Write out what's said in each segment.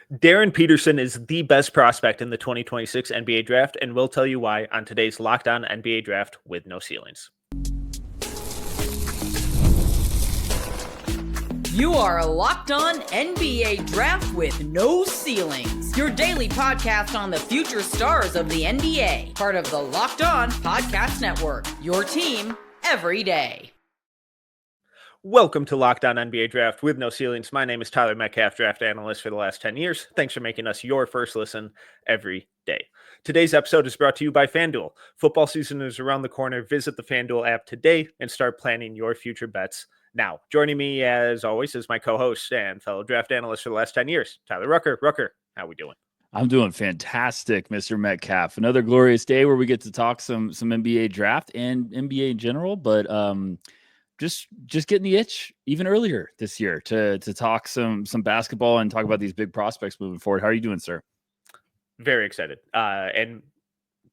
Darryn Peterson is the best prospect in the 2026 NBA draft, and we'll tell you why on today's Locked On NBA Draft with No Ceilings. You are Locked On NBA Draft with No Ceilings, your daily podcast on the future stars of the NBA, part of the Locked On Podcast Network, your team every day. Welcome to Locked On NBA Draft with No Ceilings. My name is Tyler Metcalf, draft analyst for the last 10 years. Thanks for making us your first listen every day. Today's episode is brought to you by FanDuel. Football season is around the corner. Visit the FanDuel app today and start planning your future bets now. Joining me, as always, is my co-host and fellow draft analyst for the last 10 years, Tyler Rucker. Rucker, how we doing? I'm doing fantastic, Mr. Metcalf. Another glorious day where we get to talk some NBA draft and NBA in general, but just getting the itch even earlier this year to talk some basketball and talk about these big prospects moving forward. How are you doing, sir? Very excited. And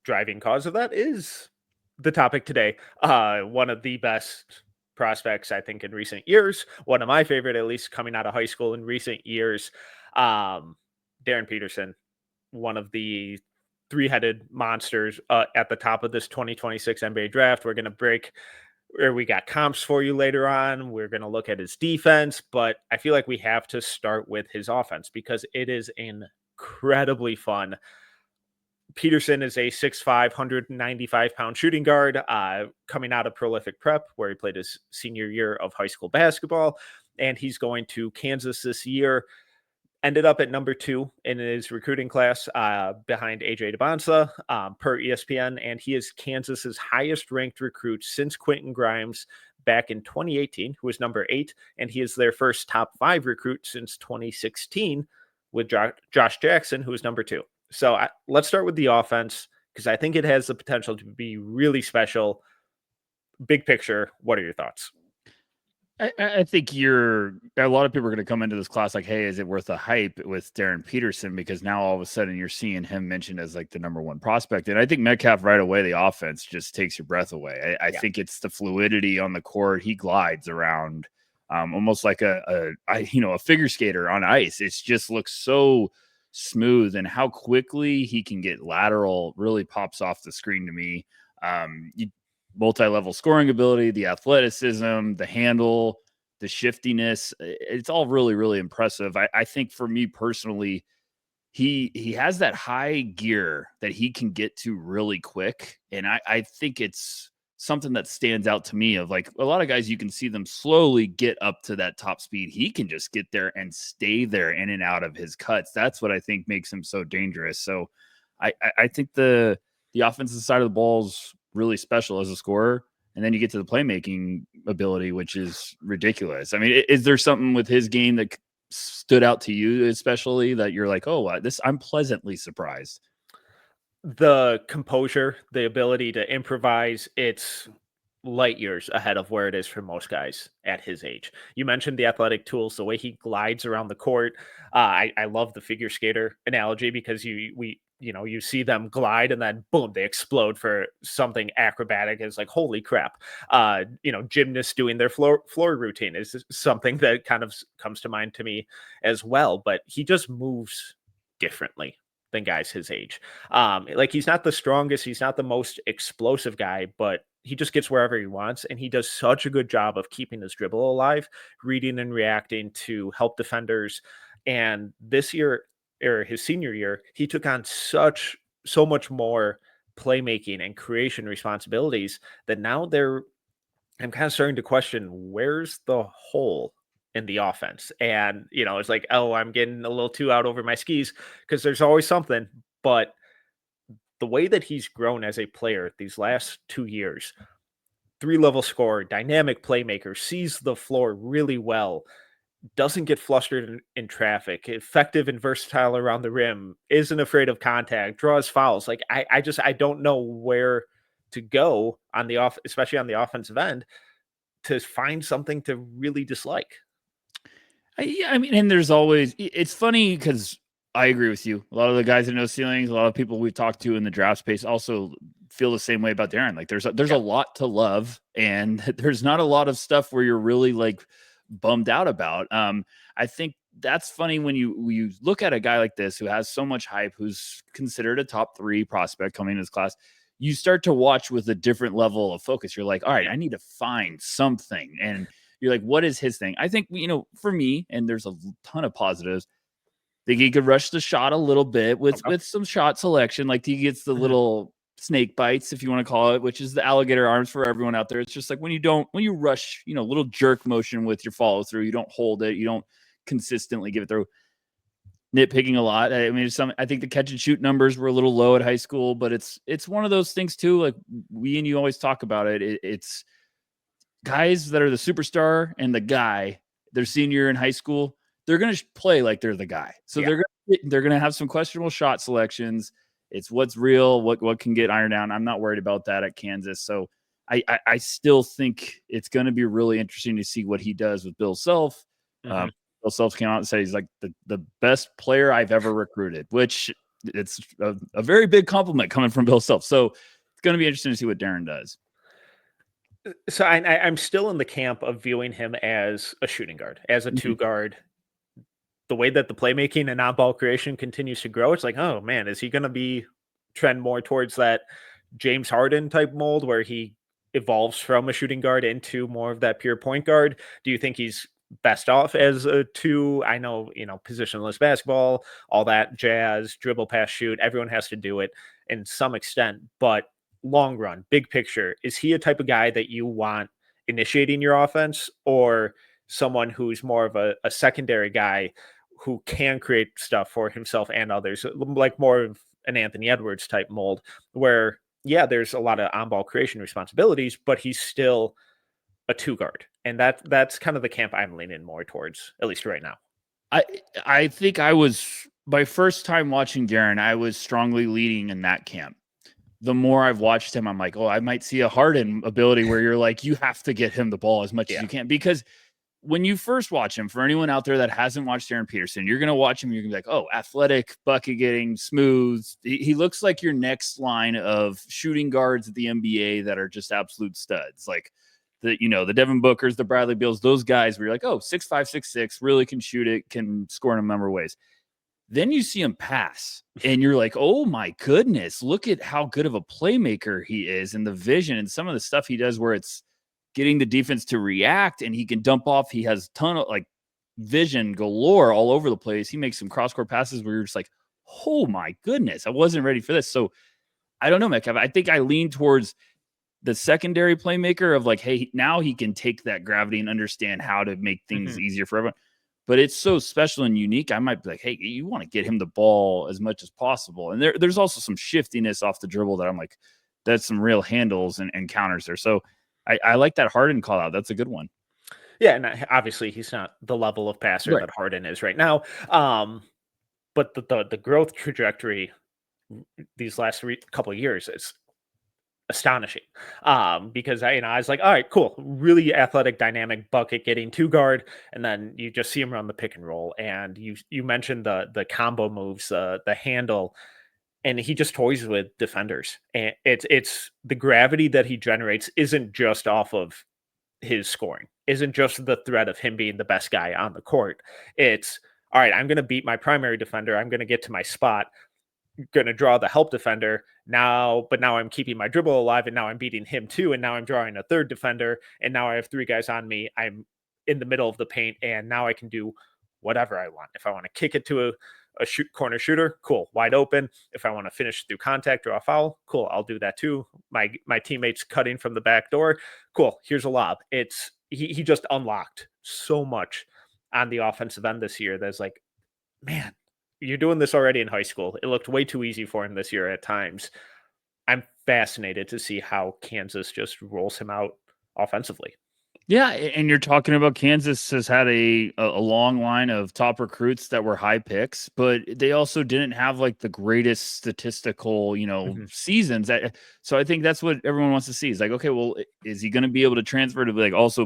driving cause of that is the topic today. One of the best prospects, I think, in recent years. One of my favorite, at least coming out of high school in recent years. Darryn Peterson, one of the three-headed monsters at the top of this 2026 NBA draft. We're going to break where we got comps for you later on. We're going to look at his defense, but I feel like we have to start with his offense because it is incredibly fun. Peterson is a 6'5", 195-pound shooting guard coming out of prolific prep where he played his senior year of high school basketball, and he's going to Kansas this year. Ended up at number 2 in his recruiting class behind AJ DeBonsa per ESPN, and he is Kansas's highest ranked recruit since Quentin Grimes back in 2018, who was number 8, and he is their first top 5 recruit since 2016 with Josh Jackson, who is number 2. So let's start with the offense because I think it has the potential to be really special. Big picture, what are your thoughts? I think a lot of people are going to come into this class like, hey, is it worth the hype with Darryn Peterson? Because now all of a sudden you're seeing him mentioned as like the number 1 prospect. And I think Metcalf right away, the offense just takes your breath away. I think it's the fluidity on the court. He glides around almost like a figure skater on ice. It just looks so smooth, and how quickly he can get lateral really pops off the screen to me. Multi-level scoring ability, the athleticism, the handle, the shiftiness. It's all really, really impressive. I think for me personally, he has that high gear that he can get to really quick. And I think it's something that stands out to me of like a lot of guys, you can see them slowly get up to that top speed. He can just get there and stay there in and out of his cuts. That's what I think makes him so dangerous. So I think the offensive side of the ball's really special as a scorer, and then you get to the playmaking ability, which is ridiculous. I mean, is there something with his game that stood out to you especially that you're like, oh, I'm pleasantly surprised? The composure, the ability to improvise, it's light years ahead of where it is for most guys at his age. You mentioned the athletic tools, the way he glides around the court. I love the figure skater analogy because you see them glide and then boom, they explode for something acrobatic. It's like, holy crap. Gymnasts doing their floor routine is something that kind of comes to mind to me as well, but he just moves differently than guys his age. Like he's not the strongest, he's not the most explosive guy, but he just gets wherever he wants, and he does such a good job of keeping his dribble alive, reading and reacting to help defenders. And this year, or his senior year, he took on so much more playmaking and creation responsibilities that now I'm kind of starting to question, where's the hole in the offense? And it's like, oh, I'm getting a little too out over my skis because there's always something. But the way that he's grown as a player these last 2 years, 3-level scorer, dynamic playmaker, sees the floor really well, doesn't get flustered in traffic, effective and versatile around the rim, isn't afraid of contact, draws fouls. Like I don't know where to go on especially on the offensive end, to find something to really dislike. I mean, and it's funny because I agree with you. A lot of the guys that know ceilings, a lot of people we've talked to in the draft space also feel the same way about Darryn. Like there's a lot to love, and there's not a lot of stuff where you're really like bummed out about. I think that's funny when you look at a guy like this who has so much hype, who's considered a top 3 prospect coming in this class. You start to watch with a different level of focus. You're like, all right, I need to find something. And you're like, what is his thing? I think, for me, and there's a ton of positives, I think he could rush the shot a little bit with some shot selection. Like he gets the little snake bites, if you want to call it, which is the alligator arms for everyone out there. It's just like when you rush, little jerk motion with your follow through, you don't hold it, you don't consistently give it through. Nitpicking a lot. I mean, I think the catch and shoot numbers were a little low at high school, but it's one of those things too. Like we and you always talk about it. It's guys that are the superstar and the guy, their senior year in high school, they're going to play like they're the guy. So they're going to have some questionable shot selections. It's what's real, what can get ironed out. I'm not worried about that at Kansas. So I still think it's going to be really interesting to see what he does with Bill Self. Bill Self came out and said he's like the best player I've ever recruited, which it's a very big compliment coming from Bill Self. So it's going to be interesting to see what Darryn does. So I'm still in the camp of viewing him as a shooting guard, as a 2-guard. The way that the playmaking and on-ball creation continues to grow, it's like, oh man, is he going to trend more towards that James Harden type mold where he evolves from a shooting guard into more of that pure point guard? Do you think he's best off as a 2? I know, positionless basketball, all that jazz, dribble, pass, shoot, everyone has to do it in some extent, but long run, big picture, is he a type of guy that you want initiating your offense, or someone who's more of a secondary guy who can create stuff for himself and others, like more of an Anthony Edwards type mold where, there's a lot of on-ball creation responsibilities, but he's still a 2-guard. And that's kind of the camp I'm leaning more towards, at least right now. I think my first time watching Darryn, I was strongly leading in that camp. The more I've watched him, I'm like, I might see a Harden ability where you're like, you have to get him the ball as much as you can, because when you first watch him, for anyone out there that hasn't watched Darryn Peterson, you're going to watch him. You're going to be like, oh, athletic, bucket getting, smooth. He looks like your next line of shooting guards at the NBA that are just absolute studs. Like the Devin Bookers, the Bradley Beals, those guys where you're like, oh, 6'5", 6'6", really can shoot it, can score in a number of ways. Then you see him pass and you're like, oh my goodness, look at how good of a playmaker he is, and the vision and some of the stuff he does where it's getting the defense to react and he can dump off. He has a ton of vision galore all over the place. He makes some cross-court passes where you're just like, oh my goodness, I wasn't ready for this. So I don't know, Metcalf. I think I lean towards the secondary playmaker of like, hey, now he can take that gravity and understand how to make things easier for everyone. But it's so special and unique. I might be like, hey, you want to get him the ball as much as possible. And there's also some shiftiness off the dribble that I'm like, that's some real handles and counters there. So I like that Harden call out. That's a good one. Yeah, and obviously he's not the level of passer that Harden is right now. But the growth trajectory these last couple of years is astonishing. Because I was like, all right, cool, really athletic, dynamic, bucket getting 2-guard, and then you just see him run the pick and roll. And you mentioned the combo moves, the handle. And he just toys with defenders. And it's the gravity that he generates isn't just off of his scoring, isn't just the threat of him being the best guy on the court. It's, all right, I'm going to beat my primary defender. I'm going to get to my spot, going to draw the help defender but now I'm keeping my dribble alive, and now I'm beating him too. And now I'm drawing a third defender. And now I have 3 guys on me. I'm in the middle of the paint, and now I can do whatever I want. If I want to kick it to a corner shooter, cool, wide open. If I want to finish through contact or a foul, cool, I'll do that too. My teammates cutting from the back door, cool, here's a lob. It's he just unlocked so much on the offensive end this year. That's like, man, you're doing this already in high school. It looked way too easy for him this year at times. I'm fascinated to see how Kansas just rolls him out offensively. Yeah, and you're talking about Kansas has had a long line of top recruits that were high picks, but they also didn't have like the greatest statistical, seasons. So I think that's what everyone wants to see. Is like, okay, well, is he going to be able to transfer to like also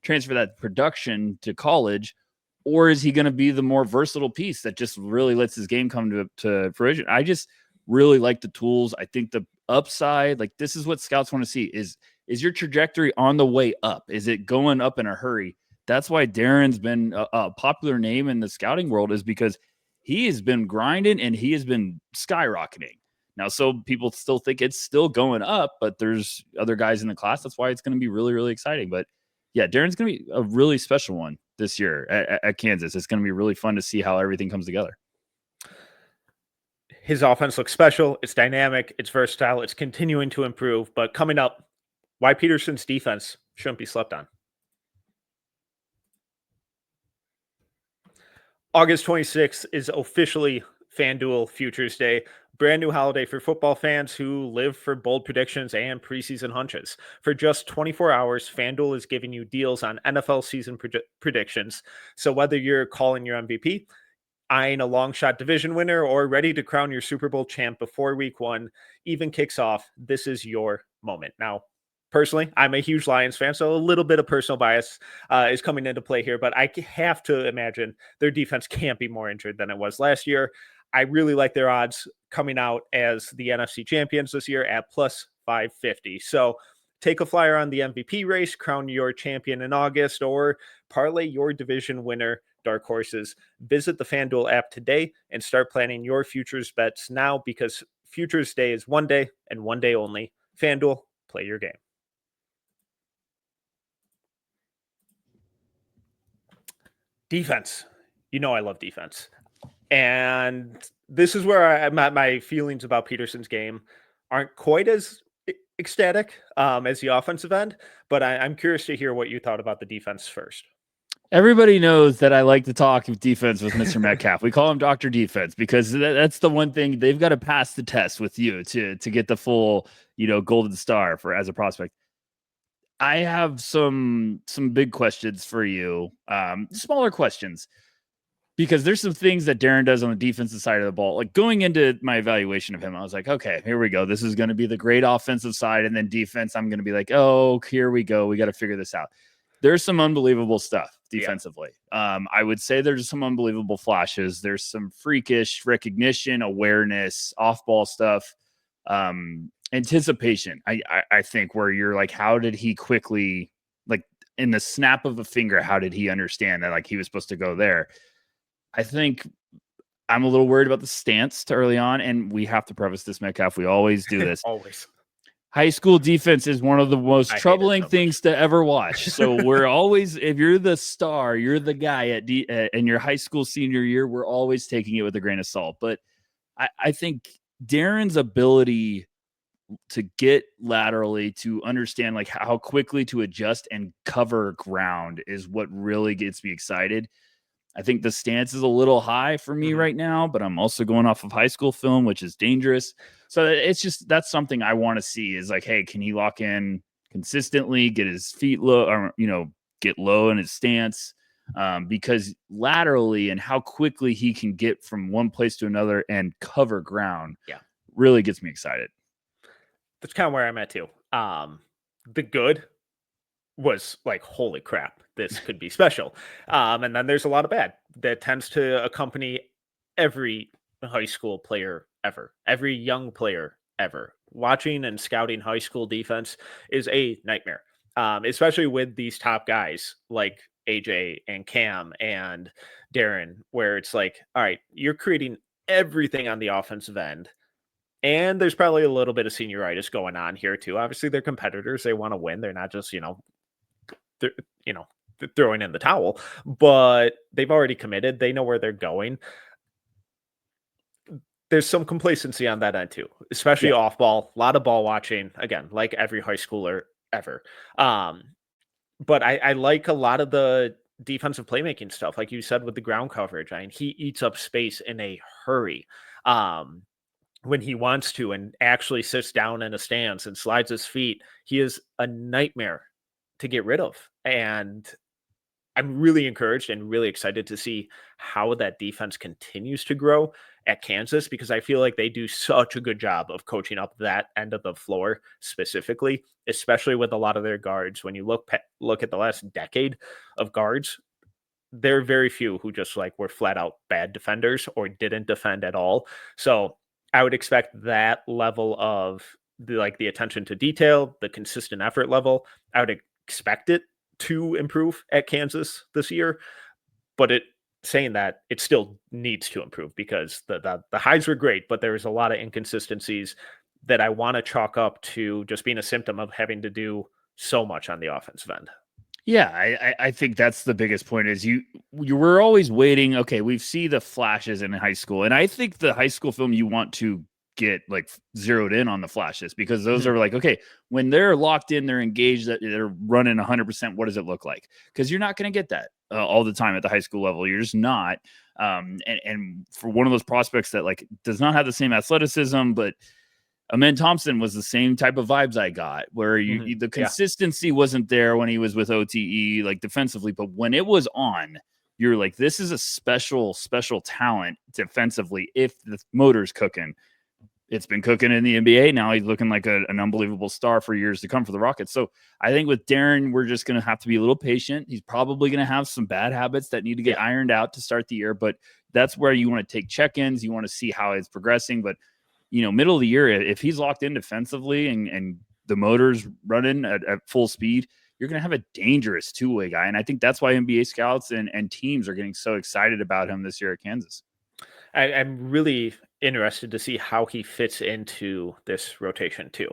transfer that production to college, or is he going to be the more versatile piece that just really lets his game come to fruition? I just really like the tools. I think the upside, like this is what scouts want to see is your trajectory on the way up? Is it going up in a hurry? that's why Darren's been a popular name in the scouting world, is because he has been grinding and he has been skyrocketing. Now, so people still think it's still going up, but there's other guys in the class. That's why it's going to be really, really exciting. But yeah, Darren's going to be a really special one this year at Kansas. It's going to be really fun to see how everything comes together. His offense looks special. It's dynamic. It's versatile. It's continuing to improve. But coming up, why Peterson's defense shouldn't be slept on. August 26th is officially FanDuel Futures Day. Brand new holiday for football fans who live for bold predictions and preseason hunches. For just 24 hours, FanDuel is giving you deals on NFL season predictions. So whether you're calling your MVP, eyeing a long shot division winner, or ready to crown your Super Bowl champ before week 1 even kicks off, this is your moment. Now, personally, I'm a huge Lions fan, so a little bit of personal bias is coming into play here, but I have to imagine their defense can't be more injured than it was last year. I really like their odds coming out as the NFC champions this year at plus 550. So take a flyer on the MVP race, crown your champion in August, or parlay your division winner dark horses. Visit the FanDuel app today and start planning your futures bets now, because Futures Day is one day and one day only. FanDuel, play your game. Defense. You know I love defense. And this is where my feelings about Peterson's game aren't quite as ecstatic as the offensive end, but I'm curious to hear what you thought about the defense first. Everybody knows that I like to talk defense with Mr. Metcalf. We call him Dr. Defense because that's the one thing they've got to pass the test with you to get the full, golden star for as a prospect. I have some big questions for you, smaller questions, because there's some things that Darryn does on the defensive side of the ball. Like going into my evaluation of him, I was like, okay, here we go. This is going to be the great offensive side. And then defense, I'm going to be like, oh, here we go. We got to figure this out. There's some unbelievable stuff defensively. Yeah. I would say there's some unbelievable flashes. There's some freakish recognition, awareness, off-ball stuff, anticipation. I think where you're like, how did he quickly, like in the snap of a finger, how did he understand that like he was supposed to go there? I think I'm a little worried about the stance to early on, and we have to preface this, Metcalf. We always do this. Always. High school defense is one of the most troubling things to ever watch. So we're always, if you're the star, you're the guy in your high school senior year, we're always taking it with a grain of salt. But I think Darren's ability to get laterally, to understand like how quickly to adjust and cover ground is what really gets me excited. I think the stance is a little high for me right now, but I'm also going off of high school film, which is dangerous. So it's just, that's something I want to see is like, hey, can he lock in consistently, get his feet low, or, get low in his stance? Because laterally and how quickly he can get from one place to another and cover ground really gets me excited. That's kind of where I'm at too. The good was like, holy crap, this could be special. And then there's a lot of bad that tends to accompany every high school player ever, every young player ever. Watching and scouting high school defense is a nightmare, especially with these top guys like AJ and Cam and Darryn, where it's like, all right, you're creating everything on the offensive end. And there's probably a little bit of senioritis going on here too. Obviously, they're competitors. They want to win. They're not just, they're throwing in the towel, but they've already committed. They know where they're going. There's some complacency on that end too, especially off ball, a lot of ball watching, again, like every high schooler ever. But I like a lot of the defensive playmaking stuff. Like you said, with the ground coverage, he eats up space in a hurry. When he wants to and actually sits down in a stance and slides his feet, he is a nightmare to get rid of. And I'm really encouraged and really excited to see how that defense continues to grow at Kansas, because I feel like they do such a good job of coaching up that end of the floor specifically, especially with a lot of their guards. When you look at the last decade of guards, there are very few who just like were flat out bad defenders or didn't defend at all. So I would expect that level of the attention to detail, the consistent effort level. I would expect it to improve at Kansas this year, but saying that it still needs to improve because the highs were great, but there's a lot of inconsistencies that I want to chalk up to just being a symptom of having to do so much on the offensive end. Yeah, I think that's the biggest point is you were always waiting. Okay, we see the flashes in high school, and I think the high school film you want to get like zeroed in on the flashes because those are like, okay, when they're locked in, they're engaged, that they're running 100%. What does it look like? Because you're not going to get that all the time at the high school level. You're just not. And for one of those prospects that like does not have the same athleticism, but Amen Thompson was the same type of vibes I got where the consistency wasn't there when he was with OTE, like defensively, but when it was on, you're like, this is a special talent defensively. If the motor's cooking, it's been cooking in the NBA. Now he's looking like an unbelievable star for years to come for the Rockets. So I think with Darryn, we're just going to have to be a little patient. He's probably going to have some bad habits that need to get ironed out to start the year, but that's where you want to take check-ins. You want to see how it's progressing, but middle of the year, if he's locked in defensively and the motor's running at full speed, you're going to have a dangerous two-way guy. And I think that's why NBA scouts and teams are getting so excited about him this year at Kansas. I'm really interested to see how he fits into this rotation too.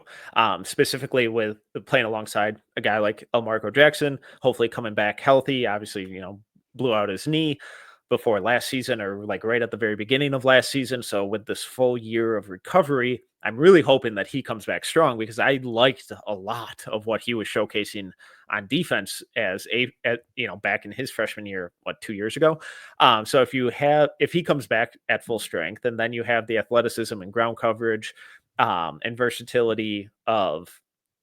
Specifically with playing alongside a guy like Elmarko Jackson, hopefully coming back healthy. Obviously, blew out his knee before last season or like right at the very beginning of last season. So with this full year of recovery, I'm really hoping that he comes back strong because I liked a lot of what he was showcasing on defense back in his freshman year, 2 years ago. So if he comes back at full strength, and then you have the athleticism and ground coverage and versatility of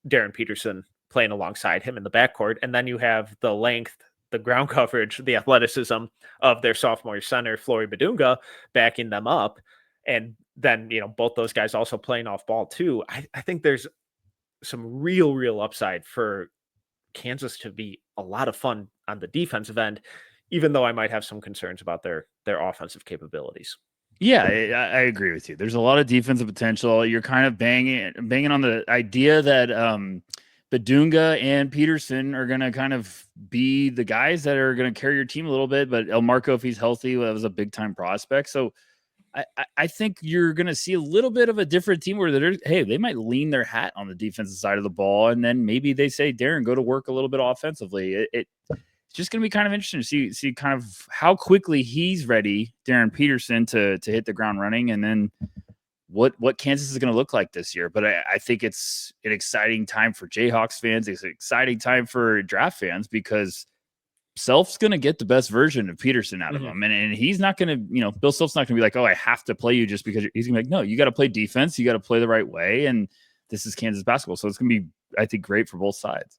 Darryn Peterson playing alongside him in the backcourt, and then you have the length, the ground coverage, the athleticism of their sophomore center, Flory Badunga, backing them up. And then, both those guys also playing off ball too. I think there's some real upside for Kansas to be a lot of fun on the defensive end, even though I might have some concerns about their offensive capabilities. Yeah, I agree with you. There's a lot of defensive potential. You're kind of banging on the idea that Badunga and Peterson are going to kind of be the guys that are going to carry your team a little bit, but Elmarko, if he's healthy, that was a big time prospect. So I think you're going to see a little bit of a different team where they might lean their hat on the defensive side of the ball. And then maybe they say, Darryn, go to work a little bit offensively. It's just going to be kind of interesting to see kind of how quickly he's ready, Darryn Peterson, to hit the ground running. And then what Kansas is going to look like this year. But I think it's an exciting time for Jayhawks fans. It's an exciting time for draft fans because Self's going to get the best version of Peterson out of him. And he's not going to, Bill Self's not going to be like, oh, I have to play you just because he's going to be like, no, you got to play defense. You got to play the right way. And this is Kansas basketball. So it's going to be, I think, great for both sides.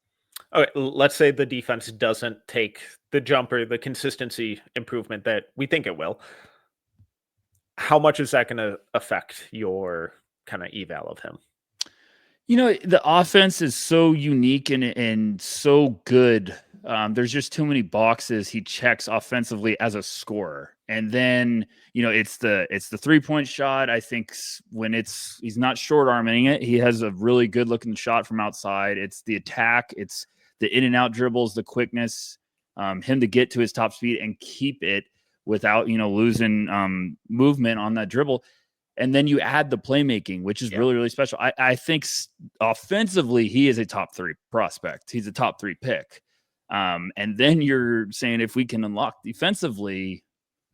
Okay, let's say the defense doesn't take the jump or the consistency improvement that we think it will. How much is that going to affect your kind of eval of him? The offense is so unique and so good. There's just too many boxes he checks offensively as a scorer. And then, it's the 3-point shot. I think when he's not short arming it, he has a really good looking shot from outside. It's the attack. It's the in and out dribbles, the quickness, him to get to his top speed and keep it without, losing movement on that dribble. And then you add the playmaking, which is really special. I think offensively, he is a top 3 prospect. He's a top 3 pick. And then you're saying if we can unlock defensively,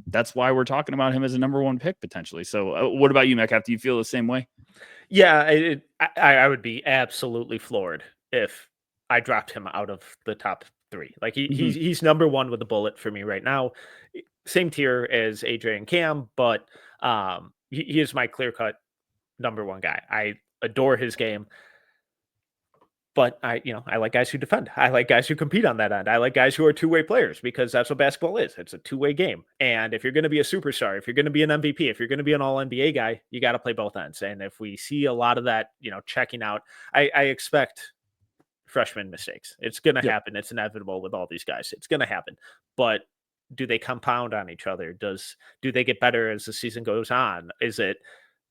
that's why we're talking about him as a number 1 pick potentially. So what about you, Metcalf? Do you feel the same way? Yeah, I would be absolutely floored if I dropped him out of the top 3. Like he's number 1 with a bullet for me right now. Same tier as AJ and Cam, but he is my clear-cut number 1 guy. I adore his game. But I like guys who defend. I like guys who compete on that end. I like guys who are two-way players because that's what basketball is. It's a two-way game. And if you're going to be a superstar, if you're going to be an MVP, if you're going to be an all-NBA guy, you got to play both ends. And if we see a lot of that, checking out, I expect freshman mistakes. It's going to happen. It's inevitable with all these guys. It's going to happen. But do they compound on each other? Do they get better as the season goes on? Is it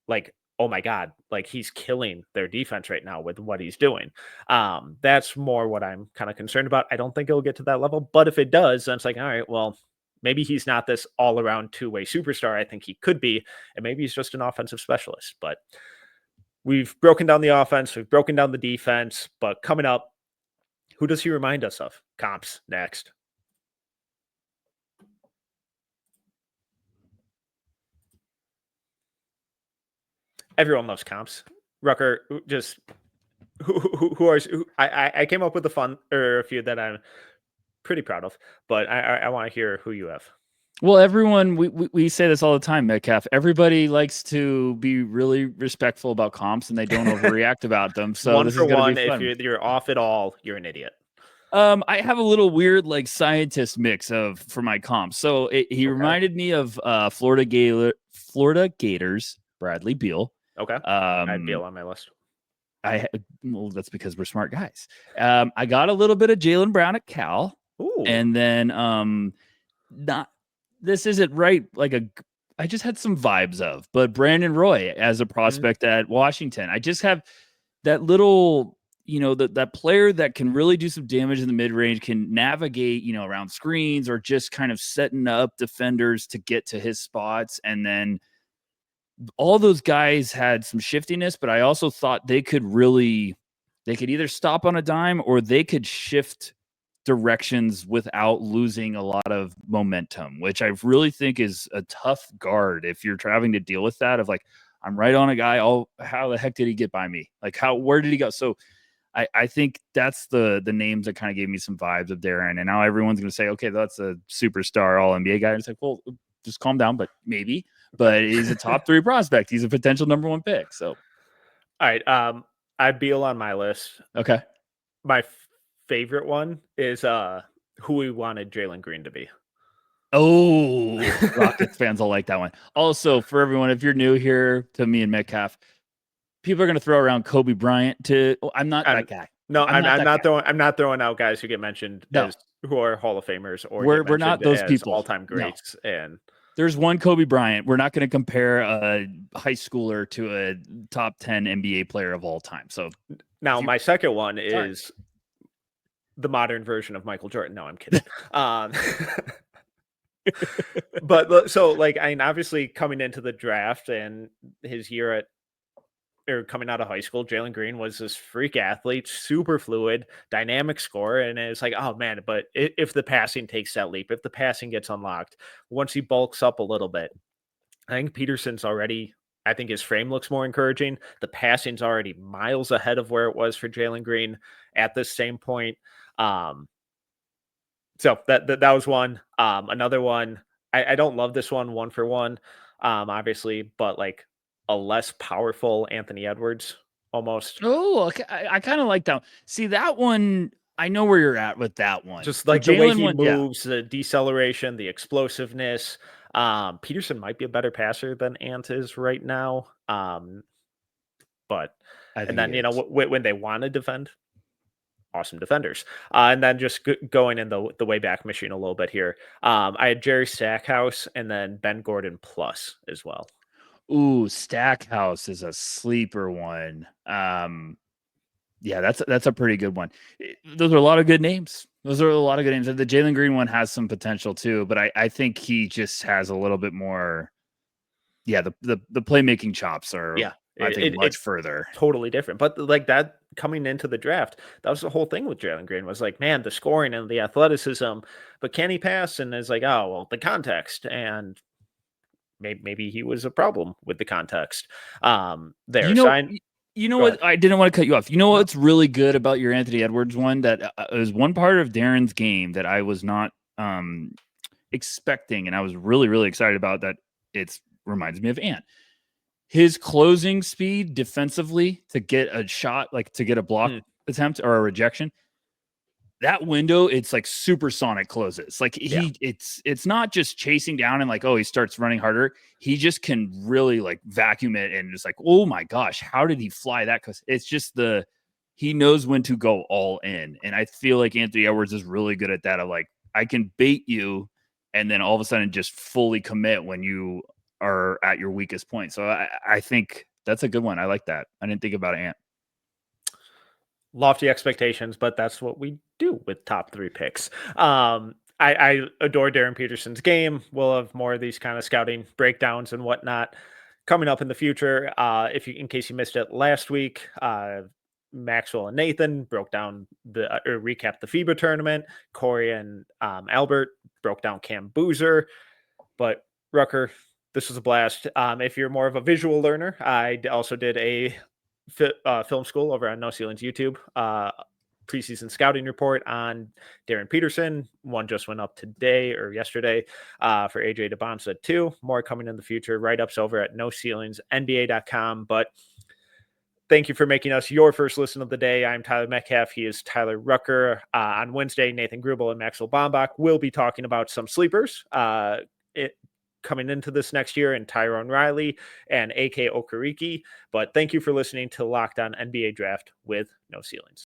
like oh my God, like he's killing their defense right now with what he's doing. That's more what I'm kind of concerned about. I don't think it'll get to that level, but if it does, then it's like, all right, well, maybe he's not this all around two-way superstar I think he could be, and maybe he's just an offensive specialist. But we've broken down the offense, we've broken down the defense, but coming up, who does he remind us of? Comps next. Everyone loves comps. Rucker, just I came up with a few that I'm pretty proud of, but I want to hear who you have. Well, everyone, we say this all the time, Metcalf. Everybody likes to be really respectful about comps, and they don't overreact about them. So One this for is going one, to be fun. if you're off at all, you're an idiot. I have a little weird like scientist mix for my comps. So he reminded me of Florida Gators Bradley Beal. Okay, I had Beal on my list. Well, that's because we're smart guys. I got a little bit of Jaylen Brown at Cal. Ooh. And then this isn't right. I just had some vibes of, but Brandon Roy as a prospect at Washington. I just have that little, that player that can really do some damage in the mid range, can navigate, around screens or just kind of setting up defenders to get to his spots. And then all those guys had some shiftiness, but I also thought they could either stop on a dime or they could shift directions without losing a lot of momentum, which I really think is a tough guard if you're having to deal with that of like, I'm right on a guy. Oh, how the heck did he get by me? Like where did he go? So I think that's the names that kind of gave me some vibes of Darryn. And now everyone's going to say, okay, that's a superstar all NBA guy. And it's like, well, just calm down, but maybe, but he's a top 3 prospect. He's a potential number 1 pick. So, all right. I had Beal on my list. Okay. My favorite one is who we wanted Jalen Green to be. Oh, Rockets fans will like that one. Also, for everyone, if you're new here to me and Metcalf, people are going to throw around Kobe Bryant. I'm not that guy. No, I'm not throwing out guys who get mentioned as who are Hall of Famers or we're not those people, all-time greats. No. And there's one Kobe Bryant. We're not going to compare a high schooler to a top 10 NBA player of all time. So now my second one is the modern version of Michael Jordan. No, I'm kidding. But so obviously coming into the draft and his year coming out of high school, Jalen Green was this freak athlete, super fluid, dynamic scorer. And it's like, oh man, but if the passing takes that leap, if the passing gets unlocked, once he bulks up a little bit, I think Peterson's already, I think his frame looks more encouraging. The passing's already miles ahead of where it was for Jalen Green at this same point. So that was one. Another one, I don't love this one for one, obviously, but like a less powerful Anthony Edwards almost. Oh, okay. I kind of like that. See, that one, I know where you're at with that one. Just like the way he moves, the deceleration, the explosiveness. Peterson might be a better passer than Ant is right now. But and then when they want to defend, awesome defenders. And then just going in the way back machine a little bit here. I had Jerry Stackhouse and then Ben Gordon plus as well. Ooh, Stackhouse is a sleeper one. Yeah, that's a pretty good one. Those are a lot of good names. The Jalen Green one has some potential too, but I think he just has a little bit more. Yeah, the playmaking chops are. Yeah, I think much further. Totally different, but like that coming into the draft, that was the whole thing with Jalen Green was like, man, the scoring and the athleticism, but can he pass? And it's like, oh well, the context and. Maybe he was a problem with the context there. You know what? I didn't want to cut you off. You know what's really good about your Anthony Edwards one? That is one part of Darren's game that I was not expecting, and I was really, really excited about that. It reminds me of Ant. His closing speed defensively to get a shot, like to get a block attempt or a rejection. That window, it's like supersonic closes. Like it's not just chasing down and like, oh, he starts running harder. He just can really like vacuum it and just like, oh my gosh, how did he fly that? Because it's just he knows when to go all in. And I feel like Anthony Edwards is really good at that. Of like, I can bait you and then all of a sudden just fully commit when you are at your weakest point. So I think That's a good one. I like that. I didn't think about Ant. Lofty expectations, but that's what we do with top 3 picks. I adore Darryn Peterson's game. We'll have more of these kind of scouting breakdowns and whatnot coming up in the future. In case you missed it last week, Maxwell and Nathan broke down recapped the FIBA tournament. Corey and Albert broke down Cam Boozer. But Rucker, this was a blast. If you're more of a visual learner, I also did a film school over on No Ceilings YouTube. Preseason scouting report on Darryn Peterson. One just went up today or yesterday for AJ DeBonsa too. More coming in the future. Write-ups over at NoCeilingsNBA.com. But thank you for making us your first listen of the day. I'm Tyler Metcalf. He is Tyler Rucker. On Wednesday, Nathan Grubel and Maxwell Bombach will be talking about some sleepers coming into this next year, and Tyrone Riley and AK Okereke. But thank you for listening to Locked On NBA Draft with No Ceilings.